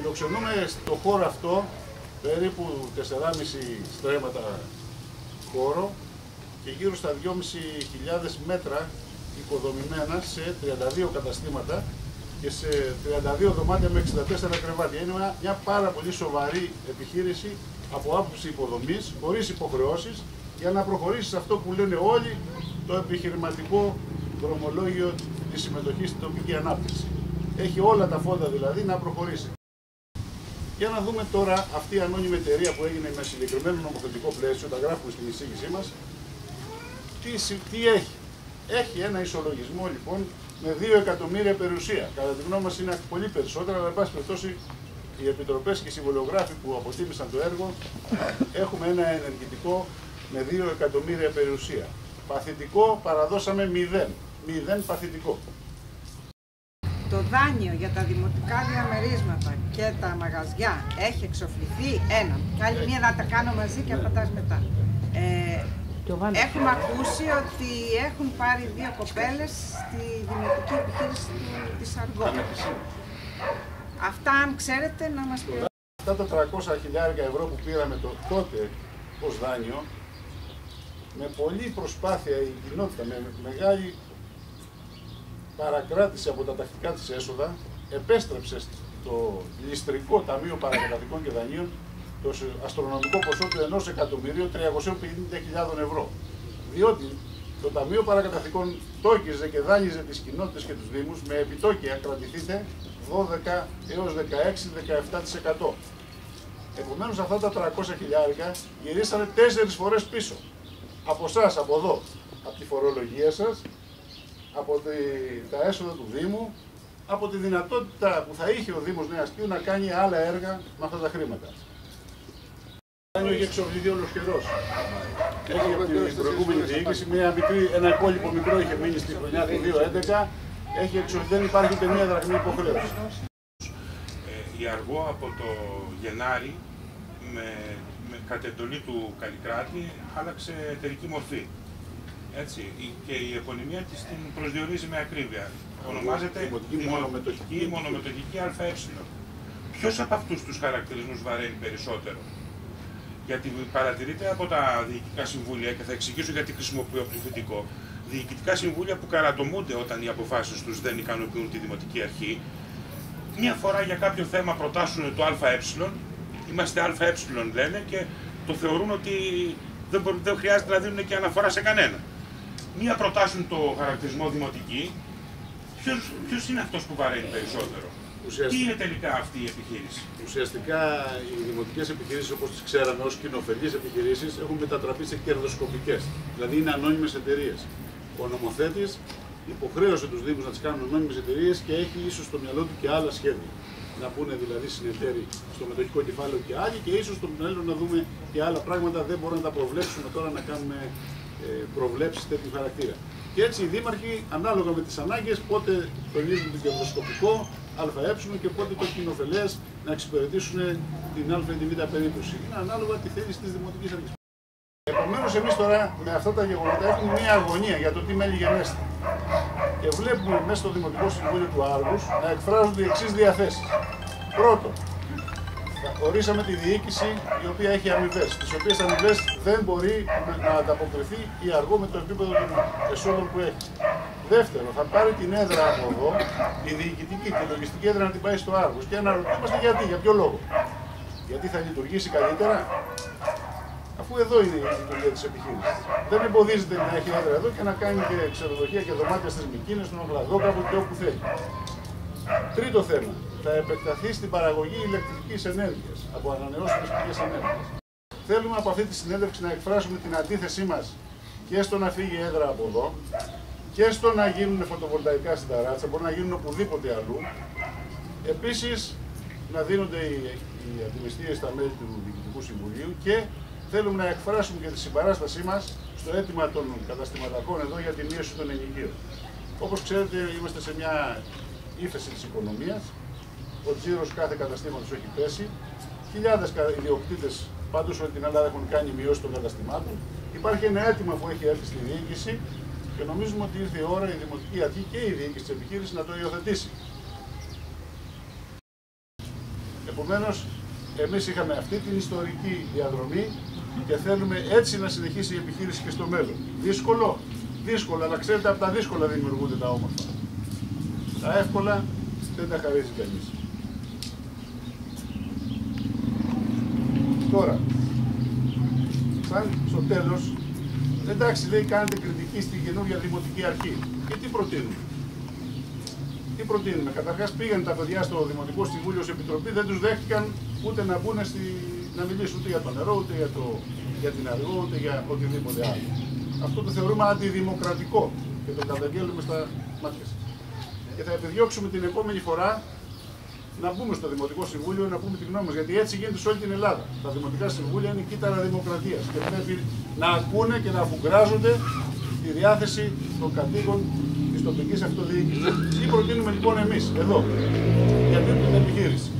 Φιλοξενούμε στο χώρο αυτό περίπου 4,5 στρέμματα χώρο και γύρω στα 2.500 μέτρα οικοδομημένα σε 32 καταστήματα και σε 32 δωμάτια με 64 κρεβάτια. Είναι μια πάρα πολύ σοβαρή επιχείρηση από άποψη υποδομής, χωρίς υποχρεώσεις, για να προχωρήσει σε αυτό που λένε όλοι, το επιχειρηματικό δρομολόγιο της συμμετοχής στην τοπική ανάπτυξη. Έχει όλα τα φόντα δηλαδή να προχωρήσει. Για να δούμε τώρα αυτή η ανώνυμη εταιρεία που έγινε με συγκεκριμένο νομοθετικό πλαίσιο, τα γράφουμε στην εισήγησή μας, τι έχει. Έχει ένα ισολογισμό λοιπόν με 2 εκατομμύρια περιουσία. Κατά τη γνώμη μας είναι πολύ περισσότερα, αλλά εν πάση περιπτώσει οι επιτροπές και οι συμβολιογράφοι που αποτίμησαν το έργο έχουμε ένα ενεργητικό με 2 εκατομμύρια περιουσία. Παθητικό παραδώσαμε 0 παθητικό. Το δάνειο για τα δημοτικά διαμερίσματα και τα μαγαζιά έχει εξοφληθεί ένα. Και άλλη μία να τα κάνω μαζί και απαντάς μετά. Έχουμε ακούσει ότι έχουν πάρει 2 κοπέλες στη δημοτική επιχείρηση της Αργό. Αυτά αν ξέρετε να μας πείτε. Αυτά τα 300.000 ευρώ που πήραμε τότε ως δάνειο, με πολλή προσπάθεια η κοινότητα, με μεγάλη παρακράτηση από τα τακτικά της έσοδα, επέστρεψε στο ληστρικό Ταμείο Παρακαταθήκων και Δανείων το αστρονομικό ποσό του 1.350.000 ευρώ. Διότι το Ταμείο Παρακαταθήκων τόκιζε και δάνειζε τις κοινότητες και τους δήμους με επιτόκια, κρατηθείτε, 12 έως 16-17%. Επομένως αυτά τα 300.000 γυρίσανε 4 φορές πίσω. Από εσάς, από εδώ, από τη φορολογία σας, από τα έσοδα του Δήμου, από τη δυνατότητα που θα είχε ο Δήμος Νέας Κοίου να κάνει άλλα έργα με αυτά τα χρήματα. Έχει εξοφληθεί ολοσχερός. Έχει από την προηγούμενη διοίκηση ένα υπόλοιπο μικρό είχε μείνει στη χρονιά του 2011. Έχει εξοφληθεί, δεν υπάρχει ούτε μία δραχμή υποχρέωση. Η Αργό από το Γενάρη, κατ' εντολή του Καλλικράτη, άλλαξε εταιρική μορφή. Έτσι, και η επωνυμία της την προσδιορίζει με ακρίβεια. Ονομάζεται Δημοτική Μονομετοχική ΑΕ. Ποιος από αυτούς τους χαρακτηρισμούς βαραίνει περισσότερο? Γιατί παρατηρείται από τα διοικητικά συμβούλια, και θα εξηγήσω γιατί χρησιμοποιώ πληθυντικό, διοικητικά συμβούλια που καρατομούνται όταν οι αποφάσεις τους δεν ικανοποιούν τη Δημοτική Αρχή. Μία φορά για κάποιο θέμα προτάσουν το ΑΕ, είμαστε ΑΕ λένε, και το θεωρούν ότι δεν χρειάζεται να δίνουν και αναφορά σε κανένα. Μία προτάσουν το χαρακτηρισμό δημοτική. Ποιος είναι αυτός που βαραίνει περισσότερο? Τι είναι τελικά αυτή η επιχείρηση? Ουσιαστικά οι δημοτικές επιχειρήσεις, όπως τις ξέραμε ως κοινοφελείς επιχειρήσεις, έχουν μετατραπεί σε κερδοσκοπικές. Δηλαδή είναι ανώνυμες εταιρείες. Ο νομοθέτης υποχρέωσε τους Δήμους να τις κάνουν ανώνυμες εταιρείες και έχει ίσως στο μυαλό του και άλλα σχέδια. Να πούνε δηλαδή συνεταίροι στο μετοχικό κεφάλαιο και άλλοι, και ίσως στο μέλλον να δούμε και άλλα πράγματα. Δεν μπορούμε να τα προβλέψουμε τώρα, να κάνουμε προβλέψεις τέτοιου χαρακτήρα. Και έτσι οι δήμαρχοι, ανάλογα με τις ανάγκες, πότε τονίζουν το κερδοσκοπικό ΑΕ και πότε το κοινοφελές να εξυπηρετήσουν την Α ή τη Β περίπτωση. Είναι ανάλογα τη θέληση της Δημοτικής Αρχής. Επομένως, εμείς τώρα με αυτά τα γεγονότα έχουμε μια αγωνία για το τι μέλη γενέστε. Και βλέπουμε μέσα στο Δημοτικό Συμβούλιο του Άργους να εκφράζονται οι εξής διαθέσεις. Πρώτον, ορίσαμε τη διοίκηση η οποία έχει αμοιβές, τις οποίες αμοιβές δεν μπορεί να ανταποκριθεί η Αργό με το επίπεδο των εσόδων που έχει. Δεύτερον, θα πάρει την έδρα από εδώ, η διοικητική, τη λογιστική έδρα να την πάει στο Άργος, και αναρωτιόμαστε γιατί, για ποιο λόγο? Γιατί θα λειτουργήσει καλύτερα? Αφού εδώ είναι η λειτουργία της επιχείρησης. Δεν εμποδίζεται να έχει έδρα εδώ και να κάνει και ξενοδοχεία και δωμάτια στις Μικίνες, στον Ογλαδόκαπο και όπου θέλει. Τρίτο θέμα, θα επεκταθεί στην παραγωγή ηλεκτρικής ενέργειας από ανανεώσιμες πηγές ενέργειας. Θέλουμε από αυτή τη συνέντευξη να εκφράσουμε την αντίθεσή μας και στο να φύγει έδρα από εδώ και στο να γίνουν φωτοβολταϊκά στην ταράτσα, μπορεί να γίνουν οπουδήποτε αλλού. Επίσης, να δίνονται οι αντιμεστίες στα μέλη του Διοικητικού Συμβουλίου, και θέλουμε να εκφράσουμε και τη συμπαράστασή μας στο αίτημα των καταστηματαρχών εδώ για τη μείωση των ενοικίων. Όπως ξέρετε, είμαστε σε μια ύφεση της οικονομίας. Ο τζίρος κάθε καταστήματος έχει πέσει. Χιλιάδες ιδιοκτήτες πάντως όλη την Ελλάδα έχουν κάνει μειώσεις των καταστημάτων. Υπάρχει ένα αίτημα που έχει έρθει στη διοίκηση και νομίζουμε ότι ήρθε η ώρα η Δημοτική Αρχή και η διοίκηση της επιχείρησης να το υιοθετήσει. Επομένως, εμείς είχαμε αυτή την ιστορική διαδρομή και θέλουμε έτσι να συνεχίσει η επιχείρηση και στο μέλλον. Δύσκολο, αλλά ξέρετε, από τα δύσκολα δημιουργούνται τα όμορφα. Τα εύκολα δεν τα χαρίζει κανείς. Τώρα, σαν στο τέλος, εντάξει, λέει, κάνετε κριτική στη καινούργια Δημοτική Αρχή. Και τι προτείνουμε. Καταρχάς πήγαν τα παιδιά στο Δημοτικό Συμβούλιο ως Επιτροπή, δεν τους δέχτηκαν ούτε να μπουν να μιλήσουν ούτε για το νερό, ούτε για την αργό, ούτε για οτιδήποτε άλλο. Αυτό το θεωρούμε αντιδημοκρατικό και το καταγγέλνουμε στα μάτια σας. Και θα επιδιώξουμε την επόμενη φορά να μπούμε στο Δημοτικό Συμβούλιο να πούμε τη γνώμη μας, γιατί έτσι γίνεται σε όλη την Ελλάδα. Τα Δημοτικά Συμβούλια είναι κύτταρα δημοκρατίας και πρέπει να ακούνε και να αφουγκράζονται τη διάθεση των κατοίκων της τοπικής αυτοδιοίκησης. Τι προτείνουμε λοιπόν εμείς εδώ για την επιχείρηση.